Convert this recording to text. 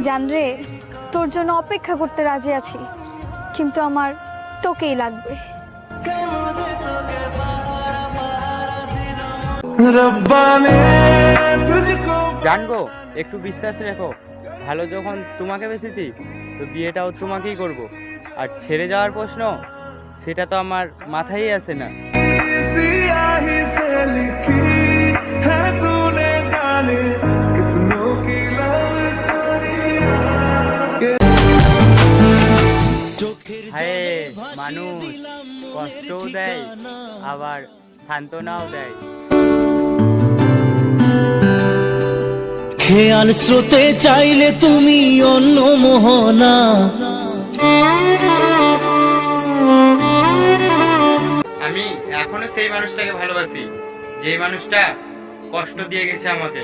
জানরে, তোর জন্য অপেক্ষা করতে রাজি আছি, কিন্তু আমার তোকেই লাগবে। জানবো, একটু বিশ্বাস রেখো। ভালো যখন তোমাকে বেসেছি, তো বিয়েটাও তোমাকেই করব। আর ছেড়ে যাওয়ার প্রশ্ন, সেটা তো আমার মাথায় আসে না। হায়, মানুষ কষ্টও দেয়, আবার সান্ত্বনাও দেয়। খেয়াল স্রোতে চাইলে তুমি অন্য মোহনা। আমি এখনো সেই মানুষটাকে ভালোবাসি, যে মানুষটা কষ্ট দিয়ে গেছে আমাকে।